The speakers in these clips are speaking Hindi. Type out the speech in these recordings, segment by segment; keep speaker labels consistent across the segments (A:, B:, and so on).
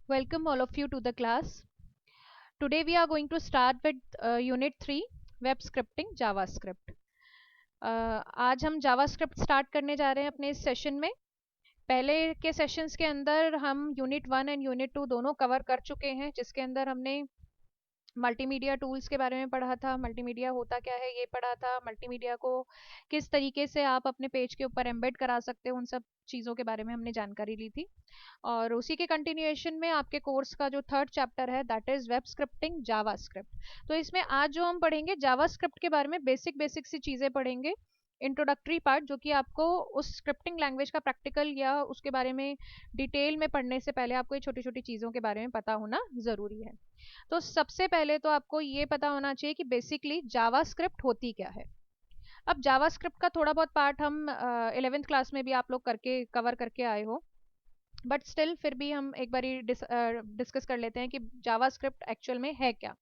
A: Welcome all of you to the class. Today we are going to start with Unit 3 Web Scripting JavaScript. आज हम JavaScript स्टार्ट करने जा रहे हैं अपने इस सेशन में. पहले के सेशंस के अंदर हम यूनिट 1 एंड यूनिट 2 दोनों कवर कर चुके हैं, जिसके अंदर हमने मल्टीमीडिया टूल्स के बारे में पढ़ा था, मल्टीमीडिया होता क्या है ये पढ़ा था, मल्टीमीडिया को किस तरीके से आप अपने पेज के ऊपर एम्बेड करा सकते हो, उन सब चीज़ों के बारे में हमने जानकारी ली थी. और उसी के कंटिन्यूएशन में आपके कोर्स का जो थर्ड चैप्टर है that is web scripting JavaScript. तो इसमें आज जो हम पढ़ेंगे जावास्क्रिप्ट के बारे में बेसिक बेसिक सी चीज़ें पढ़ेंगे. इंट्रोडक्टरी पार्ट जो कि आपको उस स्क्रिप्टिंग लैंग्वेज का प्रैक्टिकल या उसके बारे में डिटेल में पढ़ने से पहले आपको ये छोटी छोटी चीज़ों के बारे में पता होना ज़रूरी है. तो सबसे पहले तो आपको ये पता होना चाहिए कि बेसिकली जावास्क्रिप्ट होती क्या है. अब जावास्क्रिप्ट का थोड़ा बहुत पार्ट हम 11th क्लास में भी आप लोग करके कवर करके आए हो, बट स्टिल फिर भी हम एक बार डिस्कस कर लेते हैं कि जावास्क्रिप्ट एक्चुअल में है क्या.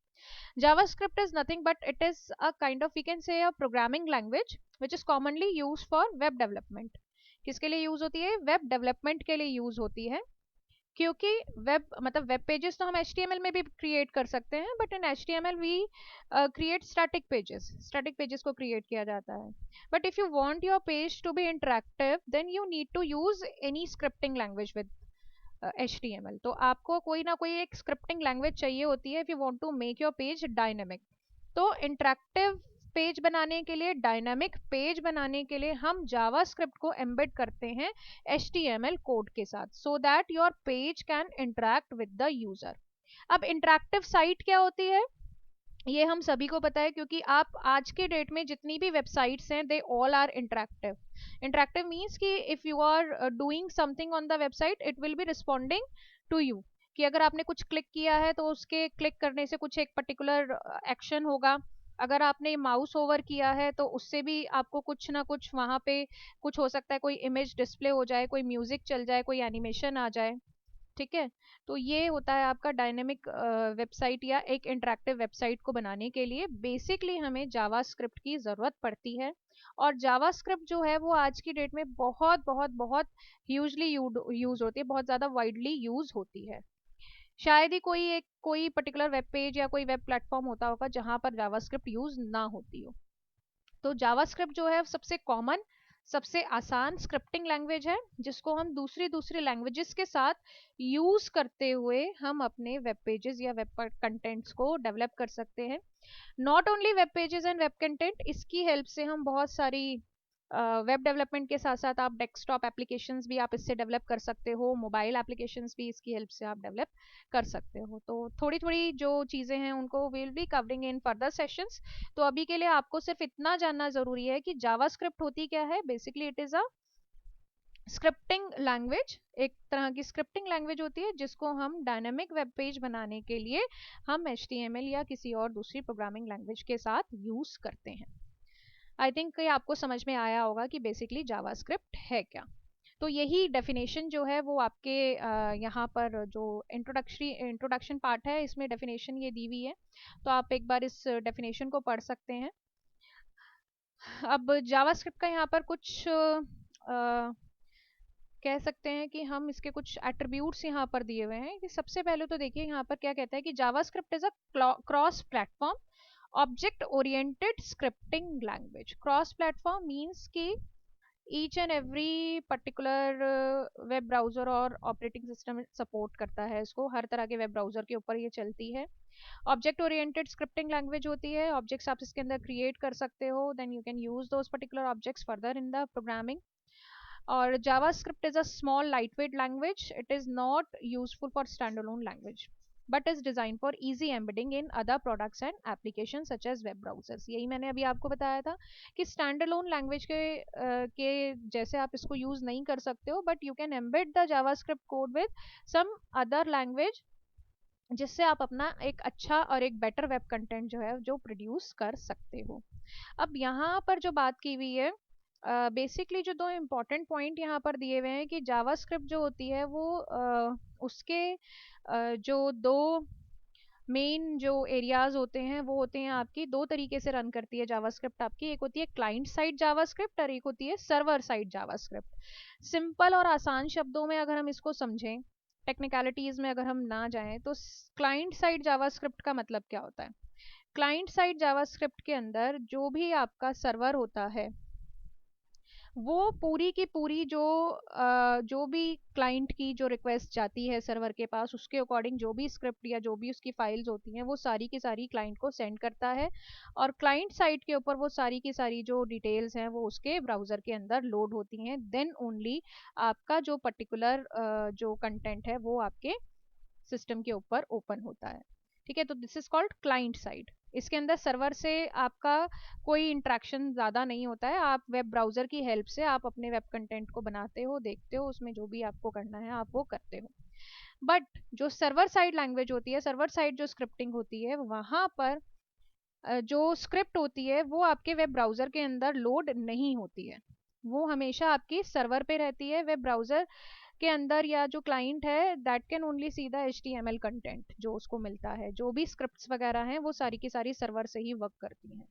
A: JavaScript is nothing but it is a kind of, we can say, a programming language which is commonly used for web development. किसके लिए यूज होती है? वेब डेवलपमेंट के लिए यूज होती है. क्योंकि वेब मतलब वेब पेजेस तो हम HTML में भी क्रिएट कर सकते हैं, but in HTML we create static pages को क्रिएट किया जाता है. But if you want your page to be interactive then you need to use any scripting language with HTML. तो आपको कोई ना कोई एक स्क्रिप्टिंग लैंग्वेज चाहिए होती है if you want to make your page dynamic. तो इंटरेक्टिव पेज बनाने के लिए, डायनामिक पेज बनाने के लिए हम जावास्क्रिप्ट को एम्बेड करते हैं HTML कोड के साथ, so that your page can interact with the user. अब इंटरेक्टिव साइट क्या होती है ये हम सभी को पता है, क्योंकि आप आज के डेट में जितनी भी वेबसाइट्स हैं they all are interactive. Interactive means कि if you are doing something on the website it will be responding to you. कि अगर आपने कुछ क्लिक किया है तो उसके क्लिक करने से कुछ एक पर्टिकुलर एक्शन होगा. अगर आपने माउस ओवर किया है तो उससे भी आपको कुछ ना कुछ वहाँ पे कुछ हो सकता है, कोई इमेज डिस्प्ले हो जाए, कोई म्यूजिक चल जाए, कोई एनिमेशन आ जाए. ठीक है. तो ये होता है आपका डायनेमिक वेबसाइट या एक इंटरेक्टिव वेबसाइट को बनाने के लिए बेसिकली हमें जावास्क्रिप्ट की ज़रूरत पड़ती है. और जावास्क्रिप्ट जो है वो आज की डेट में बहुत बहुत बहुत ह्यूजली यूज होती है, बहुत ज़्यादा वाइडली यूज होती है. शायद ही कोई पर्टिकुलर वेब पेज या कोई वेब प्लेटफॉर्म होता होगा जहाँ पर जावास्क्रिप्ट यूज ना होती हो. तो जावास्क्रिप्ट जो है सबसे कॉमन, सबसे आसान स्क्रिप्टिंग लैंग्वेज है जिसको हम दूसरी दूसरी लैंग्वेजेस के साथ यूज करते हुए हम अपने वेब पेजेस या वेब कंटेंट्स को डेवलप कर सकते हैं. Not only web pages and web content, इसकी हेल्प से हम बहुत सारी वेब डेवलपमेंट के साथ साथ आप डेस्कटॉप एप्लीकेशंस भी आप इससे डेवलप कर सकते हो, मोबाइल एप्लीकेशंस भी इसकी हेल्प से आप डेवलप कर सकते हो. तो थोड़ी थोड़ी जो चीज़ें हैं उनको will be covering in further sessions. तो अभी के लिए आपको सिर्फ इतना जानना ज़रूरी है कि जावास्क्रिप्ट होती क्या है. Basically it is a scripting language, एक तरह की स्क्रिप्टिंग लैंग्वेज होती है जिसको हम डायनामिक वेब पेज बनाने के लिए हम HTML या किसी और दूसरी प्रोग्रामिंग लैंग्वेज के साथ यूज करते हैं. आई थिंक ये आपको समझ में आया होगा कि बेसिकली जावास्क्रिप्ट है क्या. तो यही डेफिनेशन जो है वो आपके यहाँ पर जो इंट्रोडक्शन पार्ट है इसमें डेफिनेशन ये दी हुई है, तो आप एक बार इस डेफिनेशन को पढ़ सकते हैं. अब जावास्क्रिप्ट का यहाँ पर कुछ कह सकते हैं कि हम इसके कुछ एट्रीब्यूट्स यहाँ पर दिए हुए हैं. कि सबसे पहले तो देखिए यहाँ पर क्या कहता है कि JavaScript is a cross platform object oriented scripting language. Cross platform means कि each and every particular web browser और ऑपरेटिंग सिस्टम सपोर्ट करता है इसको, हर तरह के वेब ब्राउजर के ऊपर ये चलती है. ऑब्जेक्ट ओरिएंटेड स्क्रिप्टिंग लैंग्वेज होती है, ऑब्जेक्ट्स आप इसके अंदर क्रिएट कर सकते हो, then you can use those particular objects further in the programming. और JavaScript is a small lightweight language. It is not useful for standalone language but is designed for easy embedding in other products and applications such as web browsers. यही मैंने अभी आपको बताया था कि standalone language के जैसे आप इसको यूज नहीं कर सकते हो, but you can embed the JavaScript code with some other language जिससे आप अपना एक अच्छा और एक बेटर वेब कंटेंट जो है जो प्रोड्यूस कर सकते हो. अब यहाँ पर जो बात की हुई है, बेसिकली जो दो इम्पॉर्टेंट पॉइंट यहाँ पर दिए हुए हैं कि जावास्क्रिप्ट जो होती है वो उसके जो दो मेन जो एरियाज होते हैं वो होते हैं आपकी दो तरीके से रन करती है जावास्क्रिप्ट आपकी. एक होती है क्लाइंट साइड जावास्क्रिप्ट और एक होती है सर्वर साइड जावास्क्रिप्ट. सिंपल और आसान शब्दों में अगर हम इसको समझें टेक्निकलिटीज में अगर हम ना जाएं तो क्लाइंट साइड जावास्क्रिप्ट का मतलब क्या होता है? क्लाइंट साइड जावास्क्रिप्ट के अंदर जो भी आपका सर्वर होता है वो पूरी की पूरी जो भी क्लाइंट की जो रिक्वेस्ट जाती है सर्वर के पास, उसके अकॉर्डिंग जो भी स्क्रिप्ट या जो भी उसकी फाइल्स होती हैं वो सारी की सारी क्लाइंट को सेंड करता है, और क्लाइंट साइड के ऊपर वो सारी की सारी जो डिटेल्स हैं वो उसके ब्राउज़र के अंदर लोड होती हैं। देन ओनली आपका जो पर्टिकुलर जो कंटेंट है वो आपके सिस्टम के ऊपर ओपन होता है। ठीक है, तो this is called client side. इसके अंदर सर्वर से आपका कोई इंटरेक्शन ज़्यादा नहीं होता है। आप वेब ब्राउज़र की हेल्प से आप अपने वेब कंटेंट को बनाते हो, देखते हो, उसमें जो भी आपको करना है आप वो करते हो। बट जो सर्वर साइड लैंग्वेज होती है, सर्वर साइड जो स्क्रिप्टिंग होती है, वहाँ पर जो स्क्रिप्ट होती है वो आपके वेब ब्राउज़र के अंदर लोड नहीं होती है। वो हमेशा आपकी सर्वर पे रहती है। वेब ब्राउज़र के अंदर या जो क्लाइंट है that can only see the HTML content जो उसको मिलता है। जो भी स्क्रिप्ट्स वगैरह हैं वो सारी की सारी सर्वर से ही वर्क करती हैं।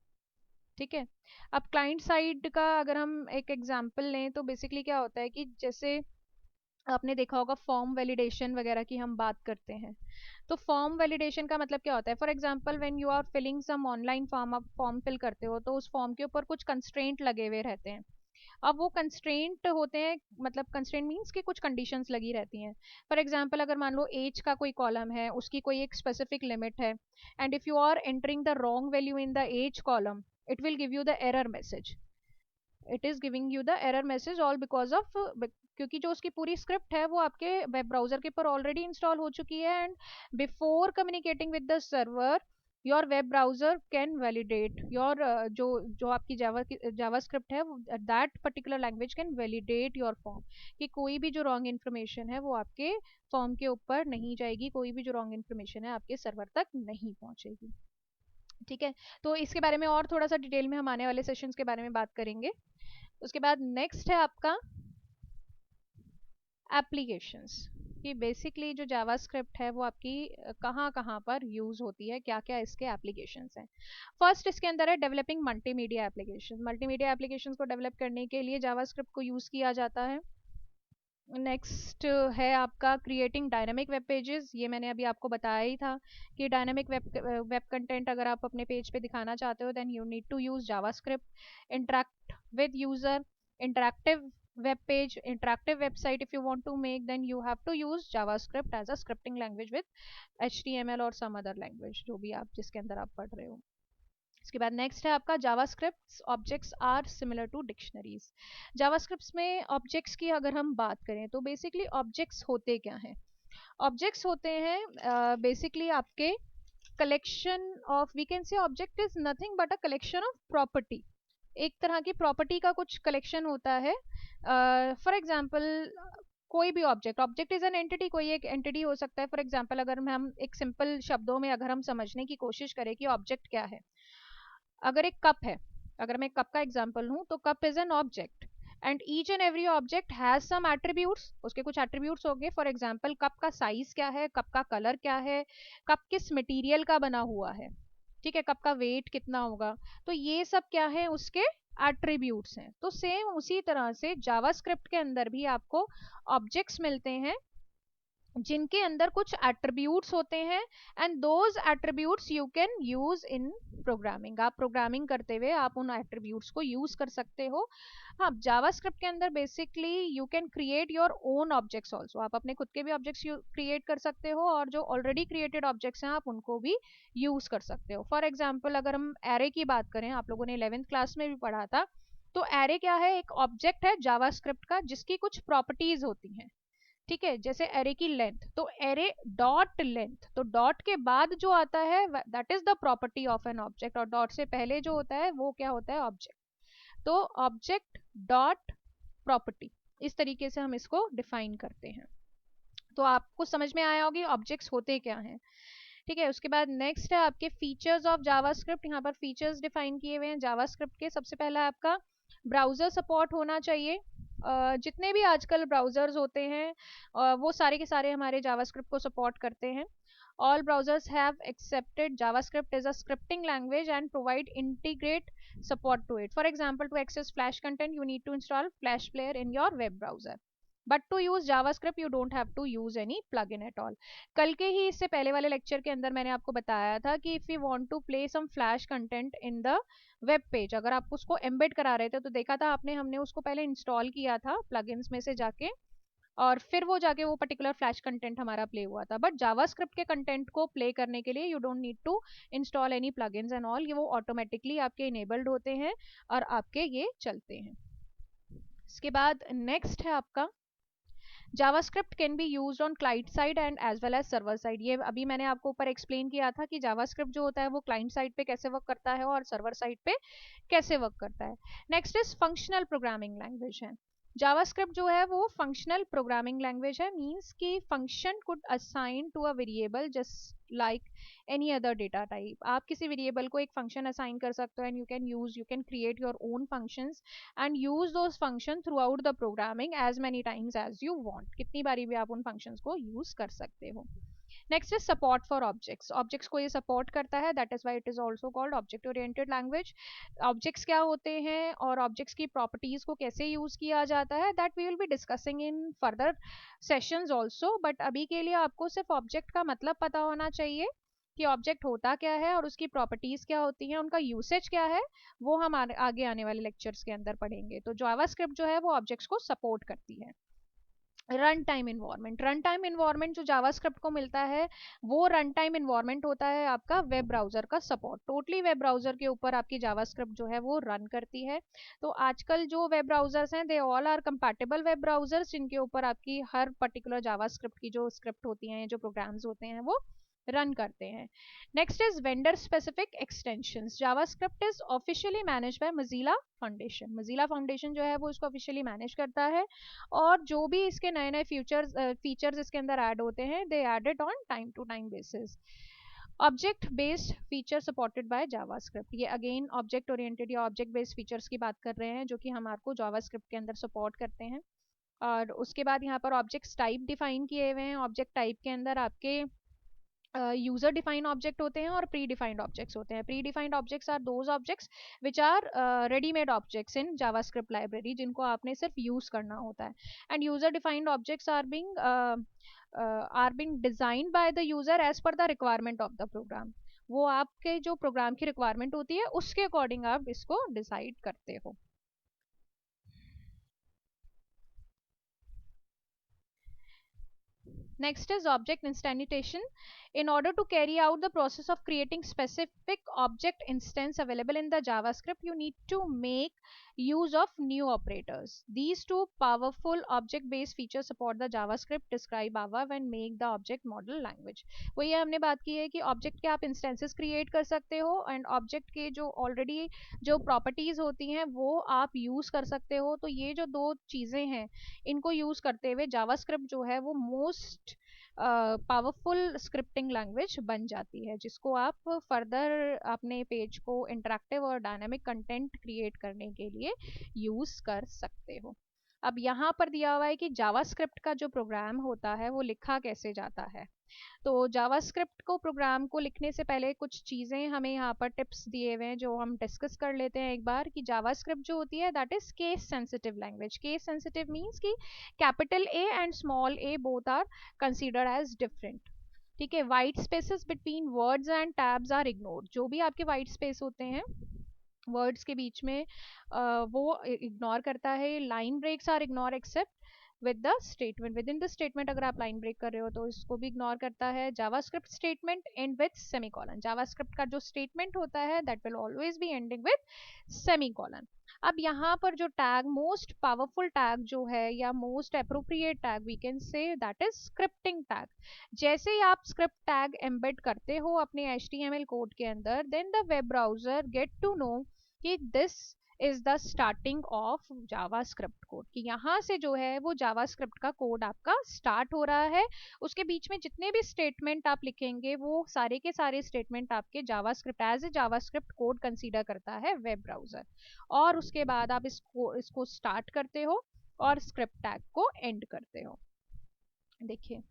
A: ठीक है, अब क्लाइंट साइड का अगर हम एक एग्जांपल लें तो बेसिकली क्या होता है कि जैसे आपने देखा होगा फॉर्म वैलिडेशन वगैरह की हम बात करते हैं, तो फॉर्म वैलिडेशन का मतलब क्या होता है? For example when you are filling some online form, आप फॉर्म फिल करते हो तो उस फॉर्म के ऊपर कुछ कंस्ट्रेंट लगे हुए रहते हैं। अब वो कंस्ट्रेंट होते हैं, मतलब कंस्ट्रेंट मीन्स कि कुछ कंडीशंस लगी रहती हैं। फॉर एग्जांपल अगर मान लो एज का कोई कॉलम है, उसकी कोई एक स्पेसिफिक लिमिट है, and if you are entering the wrong value in the age column, it will give you the error message. It is giving you the error message all because of, क्योंकि जो उसकी पूरी स्क्रिप्ट है वो आपके वेब ब्राउजर के ऊपर ऑलरेडी इंस्टॉल हो चुकी है, and before communicating with the server your web browser can validate your जो जो आपकी जावा स्क्रिप्ट है, that particular language can validate your form, कि कोई भी जो रॉन्ग इन्फॉर्मेशन है वो आपके फॉर्म के ऊपर नहीं जाएगी, कोई भी जो रॉन्ग इन्फॉर्मेशन है आपके सर्वर तक नहीं पहुंचेगी। ठीक है, तो इसके बारे में और थोड़ा सा डिटेल में हम आने वाले सेशंस के बारे में बात करेंगे। उसके बाद नेक्स्ट है आपका एप्लीकेशंस, कि बेसिकली जो जावास्क्रिप्ट है वो आपकी कहाँ कहाँ पर यूज़ होती है, क्या क्या इसके एप्लीकेशंस हैं। फर्स्ट इसके अंदर है developing multimedia application. Multimedia applications को डेवलप करने के लिए जावास्क्रिप्ट को यूज़ किया जाता है। नेक्स्ट है आपका क्रिएटिंग डायनामिक वेब पेजेस। ये मैंने अभी आपको बताया ही था कि डायनामिक वेब कंटेंट अगर आप अपने पेज पे दिखाना चाहते हो then you need to use JavaScript. Interact with user, interactive web page, interactive website if you want to make, then you have to use javascript as a scripting language with HTML or some other language जो भी आप जिसके अंदर आप पढ़ रहे हो। इसके बाद नेक्स्ट है आपका JavaScript objects are similar to dictionaries. JavaScript में ऑब्जेक्ट्स की अगर हम बात करें तो बेसिकली ऑब्जेक्ट्स होते क्या हैं? ऑब्जेक्ट्स होते हैं बेसिकली आपके collection of, we can say object is nothing but a collection of property. एक तरह की प्रॉपर्टी का कुछ कलेक्शन होता है। फॉर एग्जाम्पल कोई भी object, object is an entity, कोई एक एंटिटी हो सकता है। फॉर एग्जाम्पल अगर हम एक सिंपल शब्दों में अगर हम समझने की कोशिश करें कि ऑब्जेक्ट क्या है, अगर एक कप है, अगर मैं कप का एग्जाम्पल हूं तो cup is an object, and each and every object has some attributes, उसके कुछ एट्रीब्यूट्स होंगे। फॉर एग्जाम्पल कप का साइज क्या है, कप का कलर क्या है, कप किस मटेरियल का बना हुआ है, ठीक है, कप का वेट कितना होगा, तो ये सब क्या है, उसके एट्रीब्यूट्स हैं। तो सेम उसी तरह से जावास्क्रिप्ट के अंदर भी आपको ऑब्जेक्ट्स मिलते हैं जिनके अंदर कुछ एट्रीब्यूट्स होते हैं, and those attributes you can use in programming. आप प्रोग्रामिंग करते हुए आप उन एट्रीब्यूट्स को यूज कर सकते हो। हाँ, जावास्क्रिप्ट के अंदर basically you can create your own objects also, आप अपने खुद के भी ऑब्जेक्ट्स क्रिएट कर सकते हो, और जो ऑलरेडी क्रिएटेड ऑब्जेक्ट्स हैं आप उनको भी यूज कर सकते हो। फॉर एग्जाम्पल अगर हम एरे की बात करें, आप लोगों ने 11th क्लास में भी पढ़ा था, तो एरे क्या है, एक ऑब्जेक्ट है जावास्क्रिप्ट का जिसकी कुछ प्रॉपर्टीज होती हैं। ठीक है, जैसे एरे की लेंथ, तो एरे डॉट लेंथ, तो डॉट के बाद जो आता है that is the property of an object, और डॉट से पहले जो होता है वो क्या होता है, ऑब्जेक्ट। तो ऑब्जेक्ट डॉट प्रॉपर्टी, इस तरीके से हम इसको डिफाइन करते हैं। तो आपको समझ में आया होगी ऑब्जेक्ट्स होते क्या हैं। ठीक है, उसके बाद नेक्स्ट है आपके फीचर्स ऑफ जावास्क्रिप्ट। यहाँ पर फीचर्स डिफाइन किए हुए हैं जावास्क्रिप्ट के। सबसे पहला आपका ब्राउजर सपोर्ट होना चाहिए। जितने भी आजकल ब्राउजर्स होते हैं वो सारे के सारे हमारे जावास्क्रिप्ट को सपोर्ट करते हैं। All browsers have accepted JavaScript as a scripting language and provide integrate support to it. For example, to access Flash content, you need to install Flash Player in your web browser. But to use JavaScript you don't have to use any plugin at all. कल के ही इससे पहले वाले लेक्चर के अंदर मैंने आपको बताया था कि if you want to play some flash content in the web page, अगर आप उसको एम्बेड करा रहे थे तो देखा था आपने, हमने उसको पहले इंस्टॉल किया था प्लगइन्स में से जाके, और फिर वो जाके वो पर्टिकुलर फ्लैश कंटेंट हमारा प्ले हुआ था। बट जावास्क्रिप्ट के कंटेंट को प्ले करने के लिए you don't need to install any plugins and all, ये वो ऑटोमेटिकली आपके इनेबल्ड होते हैं और आपके ये चलते हैं। इसके बाद नेक्स्ट है आपका JavaScript can be used on client side and as well as server side. ये अभी मैंने आपको ऊपर एक्सप्लेन किया था कि जावास्क्रिप्ट जो होता है वो क्लाइंट साइड पे कैसे वर्क करता है और सर्वर साइड पे कैसे वर्क करता है। Next is functional programming language है। जावास्क्रिप्ट जो है वो फंक्शनल प्रोग्रामिंग लैंग्वेज है, मींस कि function could assign to a variable just like any other data type. आप किसी वेरिएबल को एक फंक्शन असाइन कर सकते हो and you can create your own functions and use those function throughout the programming as many times as you want. कितनी बारी भी आप उन फंक्शंस को यूज कर सकते हो। Next is support for objects. Objects को ये सपोर्ट करता है, that is why it is also called object oriented language. Objects क्या होते हैं और ऑब्जेक्ट्स की प्रॉपर्टीज को कैसे यूज किया जाता है, that we will be discussing in further sessions also. But अभी के लिए आपको सिर्फ ऑब्जेक्ट का मतलब पता होना चाहिए कि ऑब्जेक्ट होता क्या है और उसकी प्रॉपर्टीज क्या होती हैं, उनका यूसेज क्या है, वो हम आगे आने वाले लेक्चर्स के अंदर पढ़ेंगे। तो जावास्क्रिप्ट जो है वो ऑब्जेक्ट्स को सपोर्ट करती है। Run time environment, run time environment जो जावास्क्रिप्ट को मिलता है वो रन टाइम इन्वायरमेंट होता है आपका वेब ब्राउजर का सपोर्ट। टोटली वेब ब्राउजर के ऊपर आपकी जावास्क्रिप्ट जो है वो रन करती है। तो आजकल जो वेब ब्राउजर्स हैं they all are compatible web browsers, जिनके ऊपर आपकी हर पर्टिकुलर जावास्क्रिप्ट की जो स्क्रिप्ट होती हैं, जो प्रोग्राम्स होते हैं वो रन करते हैं। Next is vendor specific extensions. JavaScript is officially managed by Mozilla foundation. Mozilla foundation जो है वो इसको ऑफिशियली मैनेज करता है और जो भी इसके नए नए फीचर्स इसके अंदर ऐड होते हैं they add it on time to time basis. Object based feature supported by JavaScript, ये अगेन ऑब्जेक्ट ओरिएंटेड या ऑब्जेक्ट बेस्ड फीचर्स की बात कर रहे हैं जो कि हमारे को जावास्क्रिप्ट के अंदर सपोर्ट करते हैं। और उसके बाद यहाँ पर ऑब्जेक्ट्स टाइप डिफाइन किए हुए हैं। ऑब्जेक्ट टाइप के अंदर आपके यूजर डिफाइंड ऑब्जेक्ट होते हैं और प्री डिफाइंड ऑब्जेक्ट्स होते हैं। Predefined objects are those objects which are readymade objects in JavaScript library, जिनको आपने सिर्फ यूज करना होता है। And user defined objects are being designed by the user as per the requirement of the program. वो आपके जो प्रोग्राम की रिक्वायरमेंट होती है उसके अकॉर्डिंग आप इसको डिसाइड करते हो। Next is object instantiation. In order to carry out the process of creating specific object instance available in the JavaScript, you need to make use of new operators. These two powerful object-based features support the JavaScript described above and make the object model language. वही हमने बात की है कि ऑब्जेक्ट के आप इंस्टेंसेस क्रिएट कर सकते हो एंड ऑब्जेक्ट के जो ऑलरेडी जो प्रॉपर्टीज होती हैं वो आप यूज कर सकते हो। तो ये जो दो चीजें हैं इनको यूज करते हुए जावास्क्रिप्ट जो है वो मोस्ट पावरफुल स्क्रिप्टिंग लैंग्वेज बन जाती है, जिसको आप फर्दर अपने पेज को इंटरेक्टिव और डायनामिक कंटेंट क्रिएट करने के लिए यूज कर सकते हो। अब यहाँ पर दिया हुआ है कि जावास्क्रिप्ट का जो प्रोग्राम होता है वो लिखा कैसे जाता है। तो जावास्क्रिप्ट को प्रोग्राम को लिखने से पहले कुछ चीज़ें हमें यहाँ पर टिप्स दिए हुए हैं जो हम डिस्कस कर लेते हैं एक बार, कि जावास्क्रिप्ट जो होती है that is case sensitive language. Case sensitive means कि capital a and small a both are considered as different. ठीक है, white spaces between words and tabs are ignored. जो भी आपके वाइट स्पेस होते हैं वर्ड्स के बीच में वो इग्नोर करता है। Line breaks are ignore except with the statement. Within the statement अगर आप लाइन ब्रेक कर रहे हो तो इसको भी इग्नोर करता है। JavaScript statement and with semicolon. JavaScript का जो स्टेटमेंट होता है that will always be ending with semicolon. अब यहाँ पर जो टैग मोस्ट पावरफुल टैग जो है या most appropriate tag we can say that is scripting tag. जैसे ही आप स्क्रिप्ट टैग एम्बेड करते हो अपने HTML कोड के अंदर, then the web browser get to know कि this is the starting of JavaScript code, कि यहाँ से जो है वो जावास्क्रिप्ट का कोड आपका स्टार्ट हो रहा है। उसके बीच में जितने भी स्टेटमेंट आप लिखेंगे वो सारे के सारे स्टेटमेंट आपके JavaScript as a JavaScript code consider करता है वेब ब्राउजर। और उसके बाद आप इसको स्टार्ट करते हो और स्क्रिप्ट टैग को एंड करते हो। देखिए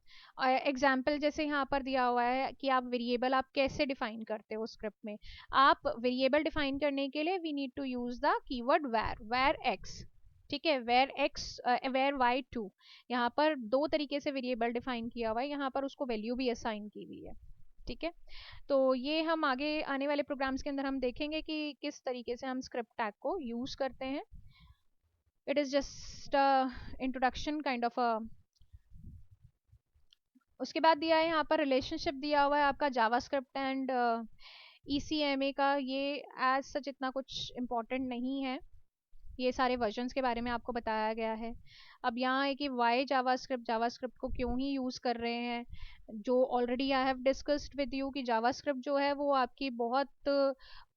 A: एग्जाम्पल जैसे यहाँ पर दिया हुआ है कि आप वेरिएबल आप कैसे डिफाइन करते हो स्क्रिप्ट में। आप वेरिएबल डिफाइन करने के लिए we need to use the keyword where x। ठीक है, var x var y two, यहाँ पर दो तरीके से वेरिएबल डिफाइन किया हुआ है, यहाँ पर उसको वैल्यू भी असाइन की हुई है। ठीक है, तो ये हम आगे आने वाले प्रोग्राम्स के अंदर हम देखेंगे कि किस तरीके से हम स्क्रिप्ट टैग को यूज करते हैं। It is just introduction kind of a. उसके बाद दिया है यहाँ पर रिलेशनशिप दिया हुआ है आपका जावास्क्रिप्ट एंड ECMA का। ये एज सच इतना कुछ इम्पोर्टेंट नहीं है, ये सारे वर्जन्स के बारे में आपको बताया गया है। अब यहाँ है कि वाई जावास्क्रिप्ट, जावास्क्रिप्ट को क्यों ही यूज़ कर रहे हैं। जो already I have discussed with you कि जावास्क्रिप्ट जो है वो आपकी बहुत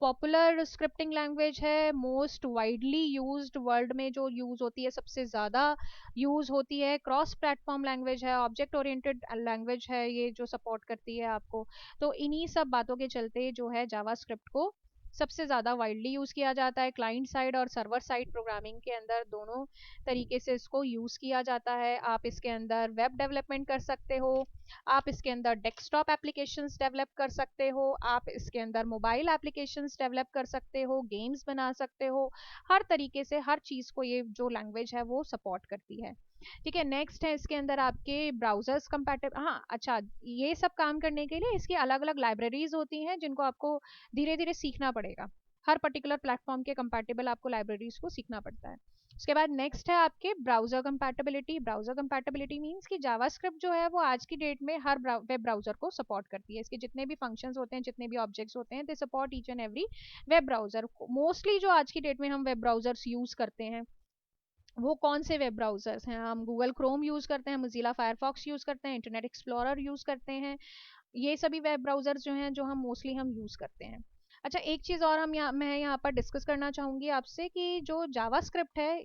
A: पॉपुलर स्क्रिप्टिंग लैंग्वेज है, मोस्ट वाइडली यूज्ड, वर्ल्ड में जो यूज़ होती है सबसे ज़्यादा यूज़ होती है, क्रॉस प्लेटफॉर्म लैंग्वेज है, ऑब्जेक्ट ओरिएंटेड लैंग्वेज है ये जो सपोर्ट करती है आपको। तो इन्हीं सब बातों के चलते जो है जावास्क्रिप्ट को सबसे ज़्यादा वाइडली यूज़ किया जाता है। क्लाइंट साइड और सर्वर साइड प्रोग्रामिंग के अंदर दोनों तरीके से इसको यूज़ किया जाता है। आप इसके अंदर वेब डेवलपमेंट कर सकते हो, आप इसके अंदर डेस्कटॉप एप्लीकेशंस डेवलप कर सकते हो, आप इसके अंदर मोबाइल एप्लीकेशंस डेवलप कर सकते हो, गेम्स बना सकते हो। हर तरीके से हर चीज़ को ये जो लैंग्वेज है वो सपोर्ट करती है। ठीक है, नेक्स्ट है इसके अंदर आपके ब्राउजर्स कंपैटिबल। हाँ अच्छा, ये सब काम करने के लिए इसकी अलग अलग लाइब्रेरीज होती हैं जिनको आपको धीरे धीरे सीखना पड़ेगा। हर पर्टिकुलर प्लेटफॉर्म के कंपैटिबल आपको लाइब्रेरीज को सीखना पड़ता है। उसके बाद नेक्स्ट है आपके browser compatibility. Browser compatibility means कि जावास्क्रिप्ट जो है वो आज की डेट में हर वेब ब्राउजर को सपोर्ट करती है। इसके जितने भी फंक्शंस होते हैं, जितने भी ऑब्जेक्ट्स होते हैं, they support each and every web browser. Mostly जो आज की डेट में हम वेब ब्राउजर्स यूज करते हैं वो कौन से वेब ब्राउजर्स हैं? हम गूगल क्रोम यूज़ करते हैं, मोजिला फायरफॉक्स यूज़ करते हैं, इंटरनेट एक्सप्लोरर यूज़ करते हैं। ये सभी वेब ब्राउजर्स जो हैं जो हम मोस्टली हम यूज़ करते हैं। अच्छा, एक चीज़ और मैं यहाँ पर डिस्कस करना चाहूँगी आपसे कि जो जावास्क्रिप्ट है,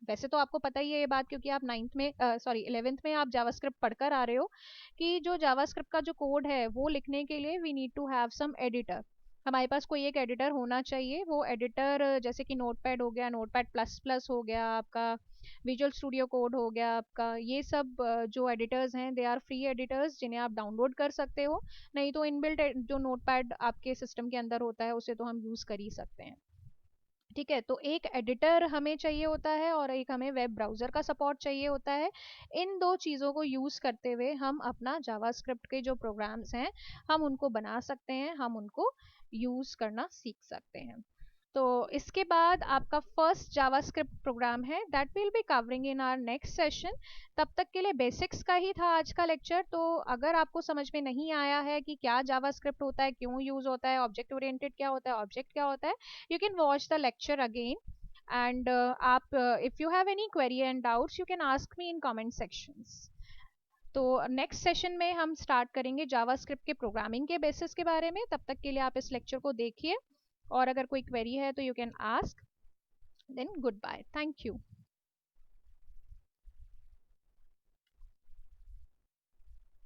A: वैसे तो आपको पता ही है ये बात क्योंकि आप 9th में सॉरी 11th में आप जावास्क्रिप्ट पढ़कर आ रहे हो कि जो जावास्क्रिप्ट का जो कोड है वो लिखने के लिए we need to have some editor. हमारे पास कोई एक एडिटर होना चाहिए। वो एडिटर जैसे कि नोटपैड हो गया, नोटपैड प्लस प्लस हो गया आपका, विजुअल स्टूडियो कोड हो गया आपका, ये सब जो एडिटर्स हैं दे आर फ्री एडिटर्स जिन्हें आप डाउनलोड कर सकते हो। नहीं तो इनबिल्ट जो नोटपैड आपके सिस्टम के अंदर होता है उसे तो हम यूज़ कर ही सकते हैं। ठीक है, तो एक एडिटर हमें चाहिए होता है और एक हमें वेब ब्राउज़र का सपोर्ट चाहिए होता है। इन दो चीज़ों को यूज़ करते हुए हम अपना जावास्क्रिप्ट के जो प्रोग्राम्स हैं हम उनको बना सकते हैं, हम उनको यूज़ करना सीख सकते हैं। तो इसके बाद आपका फर्स्ट जावास्क्रिप्ट प्रोग्राम है that will be covering in our next session. तब तक के लिए बेसिक्स का ही था आज का लेक्चर। तो अगर आपको समझ में नहीं आया है कि क्या जावास्क्रिप्ट होता है, क्यों यूज होता है, ऑब्जेक्ट ओरिएंटेड क्या होता है, ऑब्जेक्ट क्या होता है, you can watch the lecture again and आप if you have any query and doubts you can ask me in comment sections. तो नेक्स्ट सेशन में हम स्टार्ट करेंगे जावास्क्रिप्ट के प्रोग्रामिंग के बेसिस के बारे में। तब तक के लिए आप इस लेक्चर को देखिए और अगर कोई क्वेरी है तो you can ask. Then goodbye, thank you.